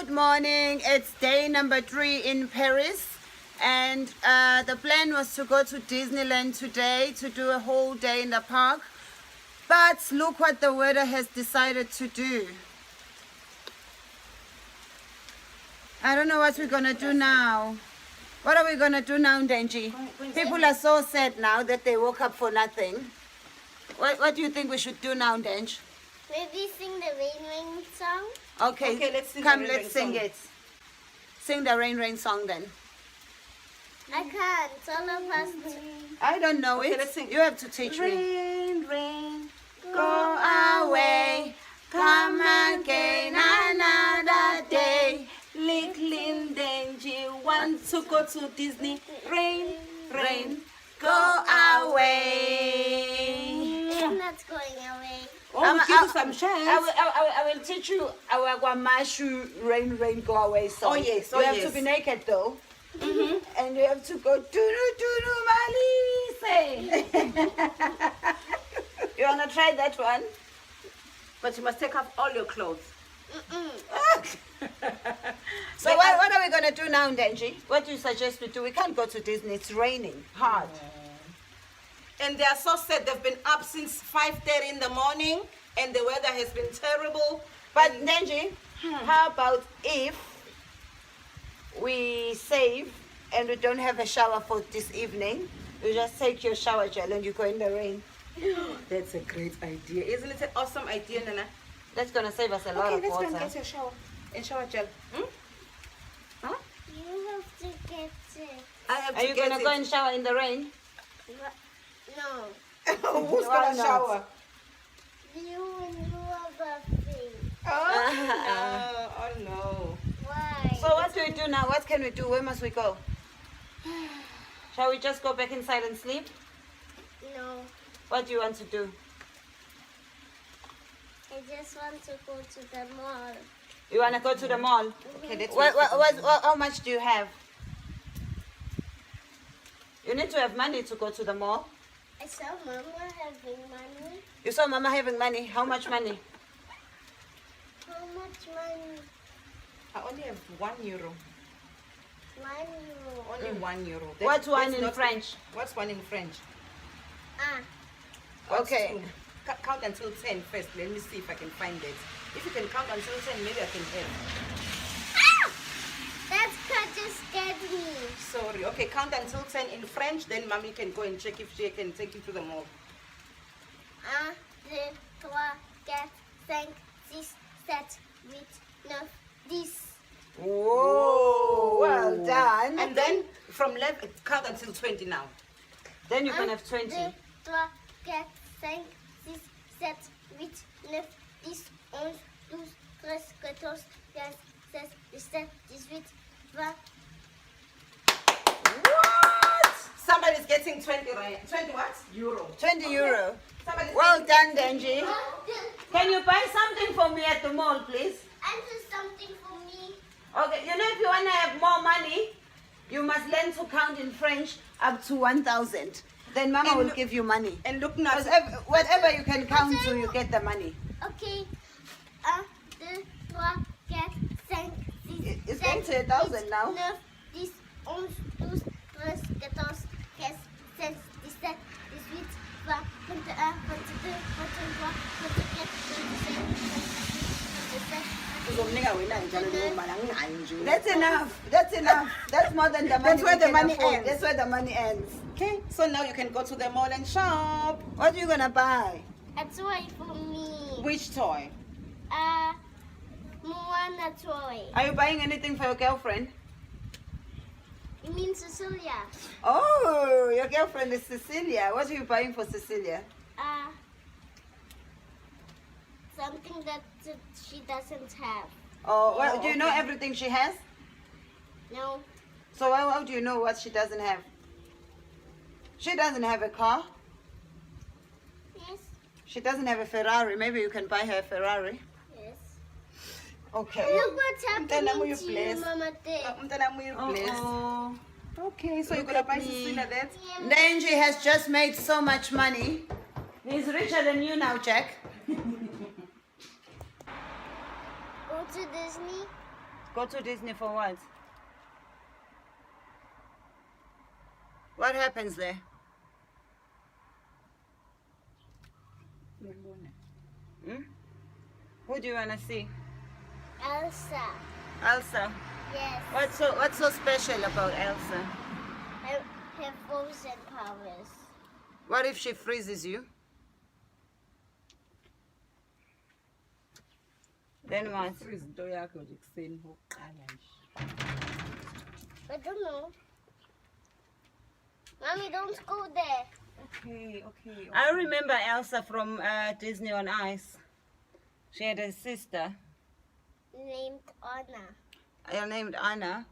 Good morning. It's day number 3 in Paris, and the plan was to go to Disneyland today to do a whole day in the park, but look what the weather has decided to do. I don't know what we're gonna do now. What are we gonna do now, Denji? People are so sad now that they woke up for nothing. What do you think we should do now, Denj? Maybe sing the Rain Rain song? Okay, let's sing come, the Rain let's Rain sing song. it. Sing the Rain Rain song then. I can't. All of us. I don't know Okay, it. let's sing. You have to teach me. Rain, rain, Go away, come again another day. Little Thenjiwe want to go to Disney. Rain, rain, Go away. It's not going away. Oh, give us some chance. I will teach you our Guamashu Rain Rain Go Away song. Oh, yes, oh, You have yes. to be naked though. And you have to go doo doo Malise. You wanna try that one? But you must take off all your clothes. So what are we gonna do now, Denji? What do you suggest we do? We can't go to Disney. It's raining hard. And they are so sad. They've been up since 5:30 in the morning, and the weather has been terrible. But Denji, how about if we save and we don't have a shower for this evening? You just take your shower gel and you go in the rain. That's a great idea. Isn't it an awesome idea, Nana? That's gonna save us a lot Okay, of let's go and water. get your shower and shower gel. Huh? You have to get it. I have Are to you get gonna it. go and shower in the rain? No. Who's Why gonna not? shower? You and you are buffing. Oh no. Why? So what do we do now? What can we do? Where must we go? Shall we just go back inside and sleep? No. What do you want to do? I just want to go to the mall. You wanna go to the mall? Okay, let's How much do you have? You need to have money to go to the mall. I saw Mama having money. You saw Mama having money. How much money? How much money? I only have €1. €1. Only €1. What's one That's in not- French? What's one in French? Ah. What's Okay. two? Count until 10 first. Let me see if I can find it. If you can count until 10, maybe I can help. That cat just scared me. Sorry. Okay, count until 10 in French. Then Mommy can go and check if she can take you to the mall. 1, 2, 3, 4, 5, 6, 7, 8, 9, 10. Whoa, well done. And then from left, count until 20 now. Then you can have 20. 1, 2, 3, 4, 5, 6, 7, 8, 9, 10, 11, 12, 13, 14, 15, 16, 17, 18, 20. What? Somebody's getting 20 rand. 20 what? Euro. 20 euro. Somebody's Well getting done, Denji. Can you buy something for me at the mall, please? And do something for me. Okay, you know, if you want to have more money, you must learn to count in French up to 1,000. Then Mama And will look- give you money. And look now. Whatever you can count to, you get the money. Okay. 1, 2, 3, 4, 5, 6, It's going to 1,000 now. 9, 10, 11, 12, 13, 14, 15, 16, 17, 18, 20, 21, 22, 23, 24, 25, 26, 27, 28, 29, 30. That's enough. That's enough. That's more than the money. That's where we the can money afford. ends. That's where the money ends. Okay, so now you can go to the mall and shop. What are you gonna buy? A toy for me. Which toy? Moana toy. Are you buying anything for your girlfriend? You mean Cecilia? Oh, your girlfriend is Cecilia. What are you buying for Cecilia? Something that she doesn't have. Oh, well, Oh, do you know okay. everything she has? No. So how do you know what she doesn't have? She doesn't have a car. Yes. She doesn't have a Ferrari. Maybe you can buy her a Ferrari. Yes. Okay. Look what's happening Mntana, will you to you, bless? Mama Day. Mntana, will you bless? Oh, Okay, so you're Look gonna at buy me. Cecilia that? Denji has just made so much money. He's richer than you now, Jack. Go to Disney. Go to Disney for what? What happens there? Hmm? Who do you want to see? Elsa. Elsa. Yes. What's so special about Elsa? Her frozen powers. What if she freezes you? Then what? I don't know. Mommy, don't go there. Okay. I remember Elsa from Disney on Ice. She had a sister. Named Anna. Named Anna.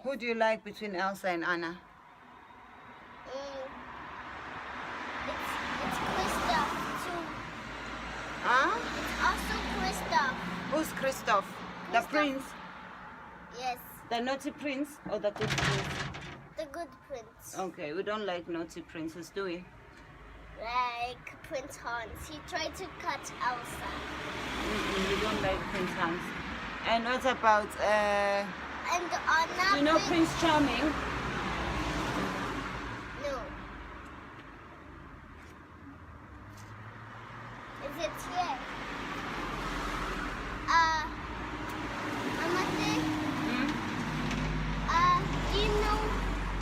Who do you like between Elsa and Anna? It's Kristoff too. Huh? It's also Kristoff. Who's Kristoff? The Kristoff. prince? Yes, The naughty prince or the good prince? the good prince. Okay, we don't like naughty princes, do we? Like Prince Hans. He tried to cut Elsa. We don't like Prince Hans. And what about, And Anna. you know Prince Charming? No. Is it here? Amate, Hmm?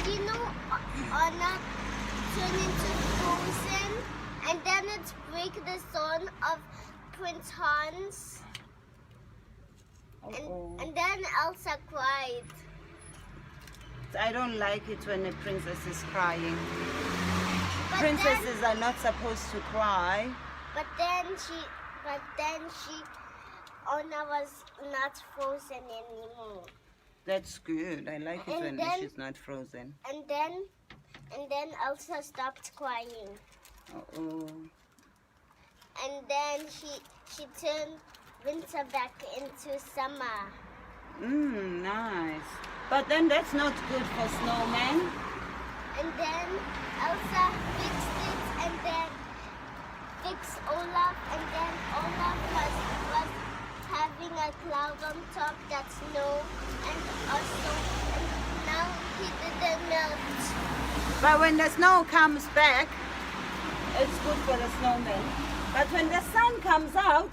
do you know Anna turned into frozen and then it break the son of Prince Hans and then Elsa cried. I don't like it when a princess is crying. But Princesses are not supposed to cry. But then Anna was not frozen anymore. That's good. I like it And when then- she's not frozen. And then Elsa stopped crying. Uh-oh. And then she turned winter back into summer. Nice. But then that's not good for snowmen. And then Elsa fixed it and then fixed Olaf and then Olaf was having a cloud on top that snow and also and now he didn't melt. But when the snow comes back, it's good for the snowmen. But when the sun comes out,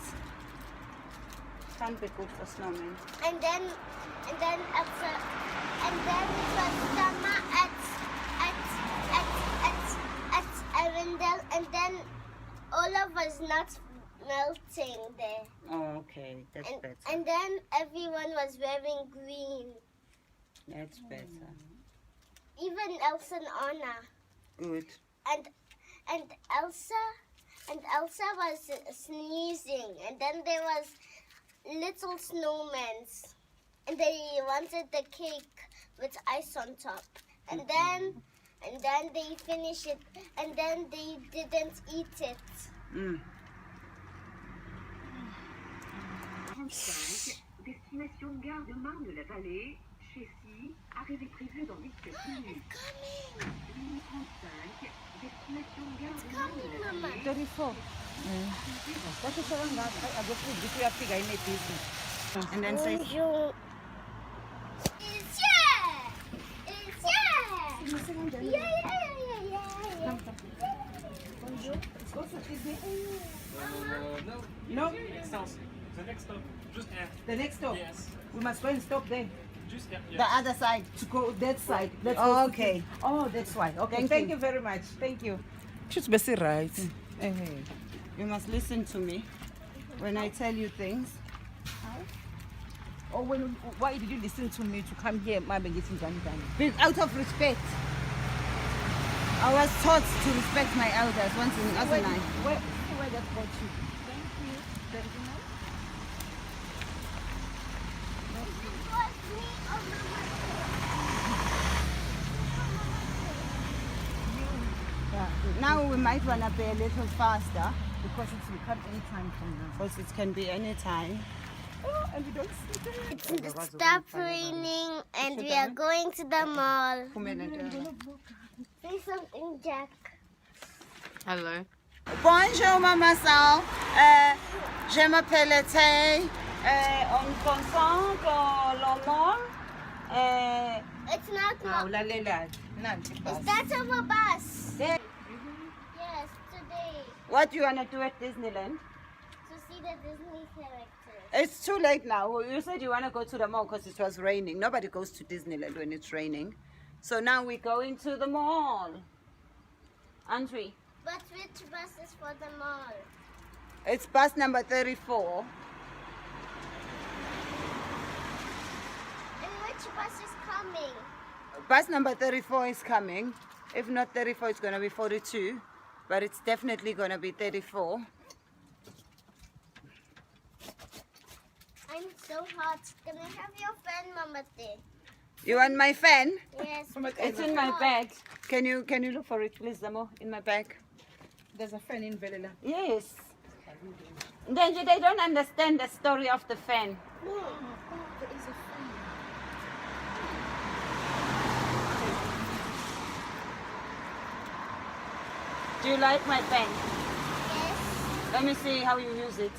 it can't be good for snowmen. And then Elsa and then it was summer at Arendelle and then Olaf was not melting there. Oh, okay. That's better. And then everyone was wearing green. That's better. Even Elsa and Anna. Good. And Elsa was sneezing and then there was little snowmen and they wanted the cake with ice on top. And then they finished it and then they didn't eat it. 35, destination gare de Marne-la-Vallée, Chessy, arrivée prévue dans 17 minutes. Ligne 35, destination gare de Marne-la-Vallée. 34. And then say, Bonjour. It's here! It's here! Yeah. Bonjour. no, Next house. The next stop. Just there. the next stop. Yes. We must go and stop there. Just there. The other side. To go that side. Let's go okay. Oh, that's why. Okay, thank you very much. Thank you. She's busy, right? You must listen to me when I tell you things. Or why did you listen to me to come here, Mama? Out of respect. I was taught to respect my elders once in Asinai. Where that got you? Now we might want to be a little faster Because it will come any time from now. because it can be any time. Oh, and we don't see them. It's stopped raining and we are going to the mall. Say something, Jack. Hello. Bonjour, Maman Sao. Je m'appelle Tay. On consent que l'on mall. It's not. Is that our bus? There. Yes, today. What do you want to do at Disneyland? To see the Disney characters. It's too late now. You said you want to go to the mall because it was raining. Nobody goes to Disneyland when it's raining. So now we're going to the mall. Aren't we? But which bus is for the mall? It's bus number 34. And which bus is coming? Bus number 34 is coming. If not 34, it's going to be 42. But it's definitely going to be 34. I'm so hot. Can I have your fan, Mama T? You want my fan? Yes. It's in my bag. Can you look for it, please, Zamo? In my bag. There's a fan in Velela. Yes. Then they don't understand the story of the fan. Do you like my pen? Yes. Let me see how you use it.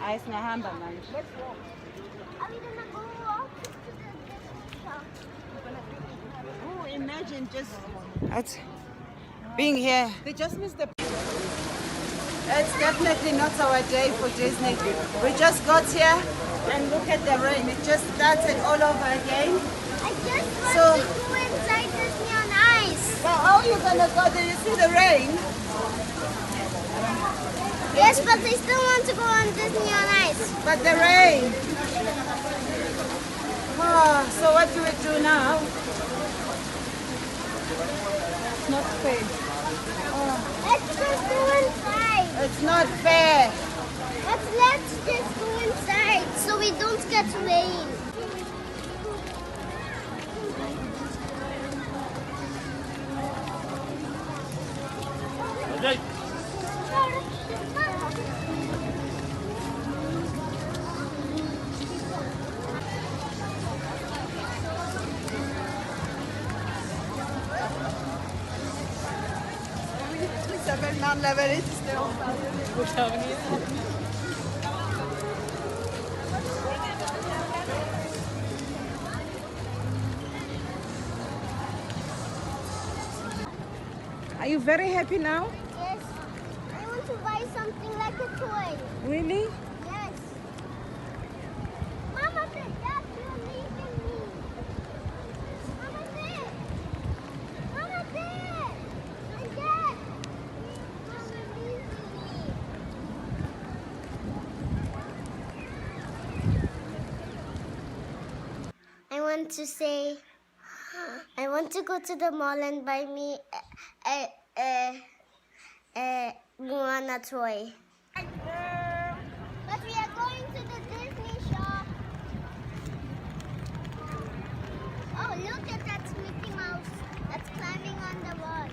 Ayos na hamba man. Are we gonna go walk to the Disney shop? Oh, imagine just being here. They just missed the. It's definitely not our day for Disney. We just got here and look at the rain. It just started all over again. I just want So- to go inside Disney on ice. Well, how are you gonna go? Do you see the rain? Yes, but I still want to go on Disney on ice. But the rain. Oh, so what do we do now? It's not fair. Let's just go inside. It's not fair. But let's just go inside so we don't get rain. Okay. Are you very happy now? Yes. I want to buy something like a toy. Really? Yes. Mama said, Dad, you're leaving me. Mama said. Mama said. My dad. Mama leaving me. I want to say, I want to go to the mall and buy me a Moana toy. But we are going to the Disney shop. Oh, look at that Mickey Mouse that's climbing on the wall.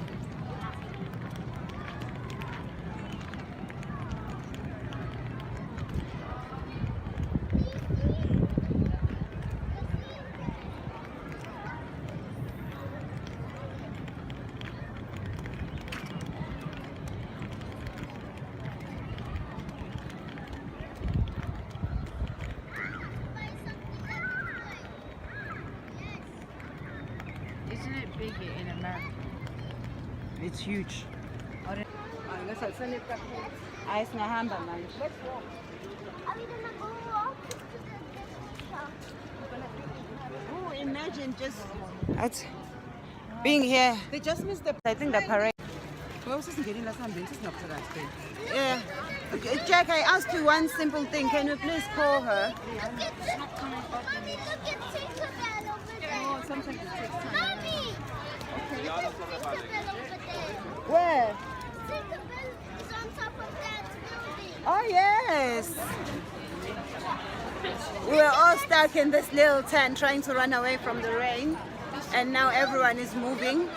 Isn't it bigger in America? It's huge. Ayos na hamba man. Are we gonna go walk to the Disney shop? Oh, imagine just being here. They just missed the. I think the parade. Yeah. Okay, Jack, I asked you one simple thing. Can you please call her? Look at Mommy, look at Tinkerbell over there. Sometimes it takes time. Mommy! Look at Tinkerbell over there. Where? Tinkerbell is on top of that building. Oh, yes. We were all stuck in this little tent trying to run away from the rain. And now everyone is moving.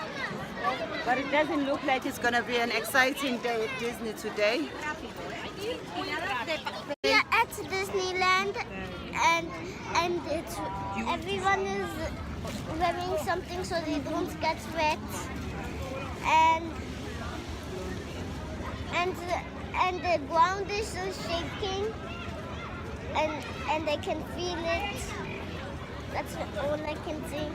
But it doesn't look like it's going to be an exciting day at Disney today. We are at Disneyland and it's, everyone is wearing something so they don't get wet. And and the ground is so shaking, and I can feel it. That's all I can see.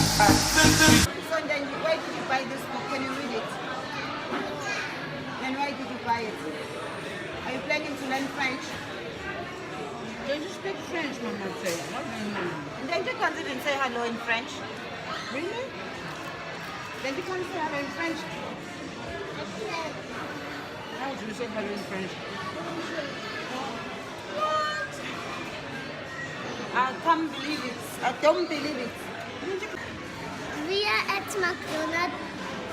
So then, why did you buy this book? Can you read it? Then why did you buy it? Are you planning to learn French? Don't you speak French, Mama? Say. What do you mean? Then you can't even say hello in French. Really? Then you can't say hello in French. How do you say hello in French? What? I can't believe it. I don't believe it. We are at McDonald's.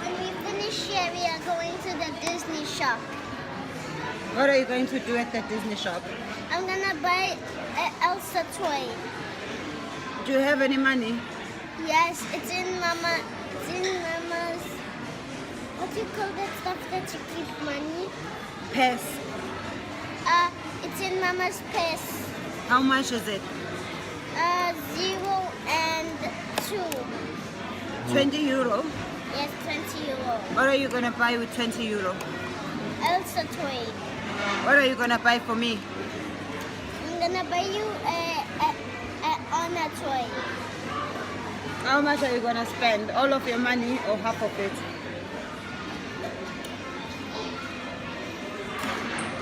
When we finish here, we are going to the Disney shop. What are you going to do at the Disney shop? I'm gonna buy an Elsa toy. Do you have any money? Yes, it's in Mama's. What do you call that stuff that you keep money? Purse. It's in Mama's purse. How much is it? 0 and 2. 20 euro. Yes, 20 euro. What are you going to buy with 20 euro? Elsa toy. What are you going to buy for me? I'm gonna buy you a Anna toy. How much are you going to spend? All of your money or half of it?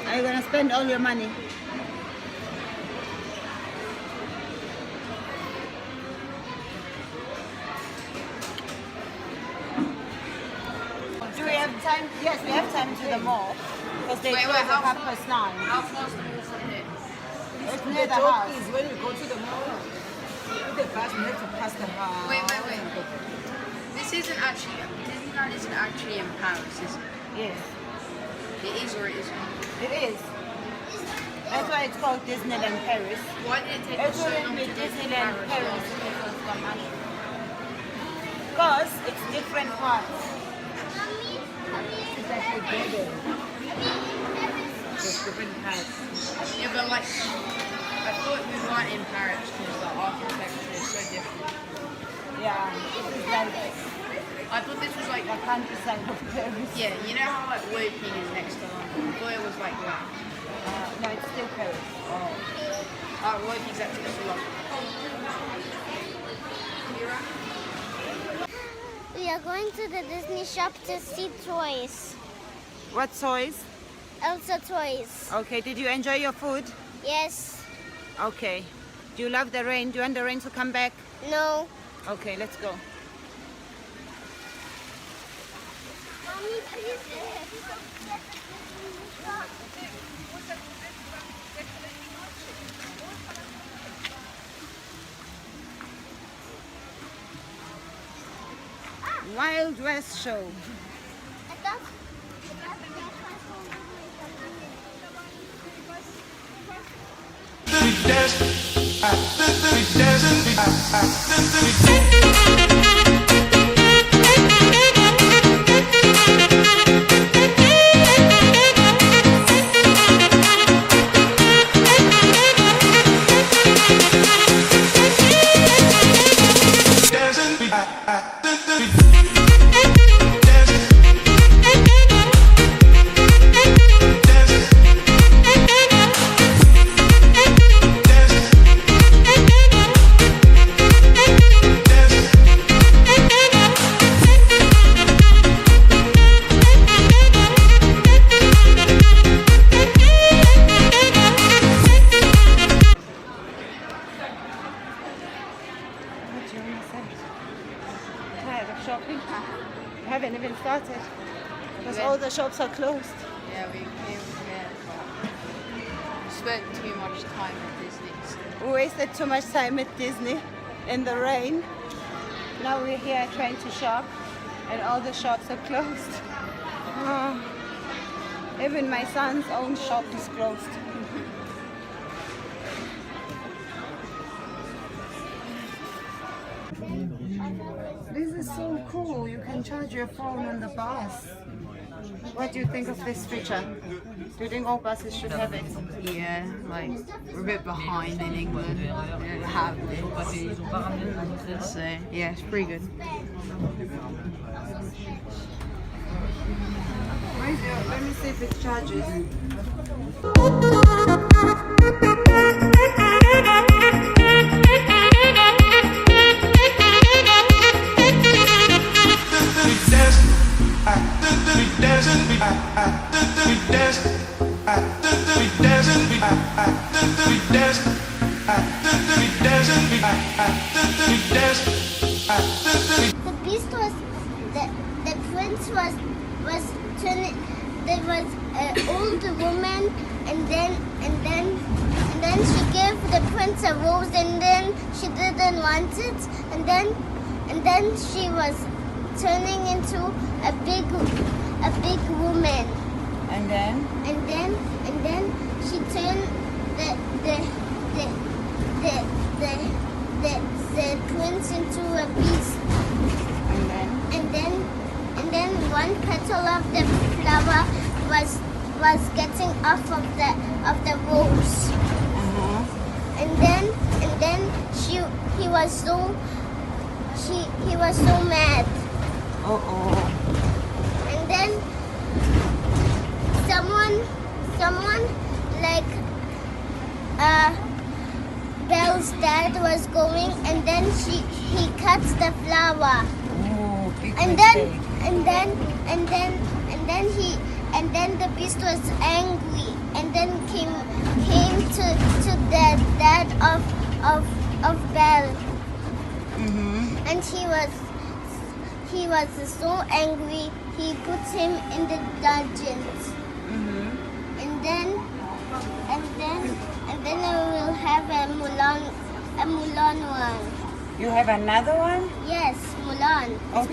Are you going to spend all your money? Do we have time? Yes, we have time to the mall. Because they close at 9:30. How far is the mall from here? It's near the joke house. is when we go to the mall, with the bus, we have to pass the house. Wait. This isn't actually, Disneyland isn't actually in Paris, is it? Yes, It is or it isn't? it is. That's why it's called Disneyland Paris. Why did it take It us so wouldn't long be to go to Disneyland Paris? Paris if it was commercial. Because it's different parts. It's like a building. It's different parts. Yeah, but like, I thought we weren't in Paris because the architecture is so different. Yeah, this is like I thought this was like, the countryside of Paris. yeah, you know how like Woking is next to London? I thought it was like that. No, it's still Paris. Woking's actually next to London. We are going to the Disney shop to see toys. What toys? Elsa toys. Okay, did you enjoy your food? Yes. Okay. Do you love the rain? Do you want the rain to come back? No. Okay, let's go. Mommy, please. Wild West Show. Tired of shopping? We haven't even started because all the shops are closed. Yeah, we came here, but we spent too much time at Disney. So. We wasted too much time at Disney in the rain. Now we're here trying to shop and all the shops are closed. Oh. Even my son's own shop is closed. This is so cool. You can charge your phone on the bus. What do you think of this feature? Do you think all buses should have it? Yeah, like we're a bit behind in England. We don't have this. So yeah, it's pretty good. Where's your, let me see if it charges. The beast was the prince was turning. There was an old woman, and then she gave the prince a rose, and then she didn't want it, and then she was turning into a big woman. And then? And then she turned the prince into a beast. And then one petal of the flower was getting off of the rose. And then he was so mad. And then someone like Belle's dad was going, and then he cut the flower. And then the beast was angry, and then came to the dad of Belle. And he was so angry, he put him in the dungeons. And then we will have a Mulan one. You have another one? Yes, Mulan. Okay.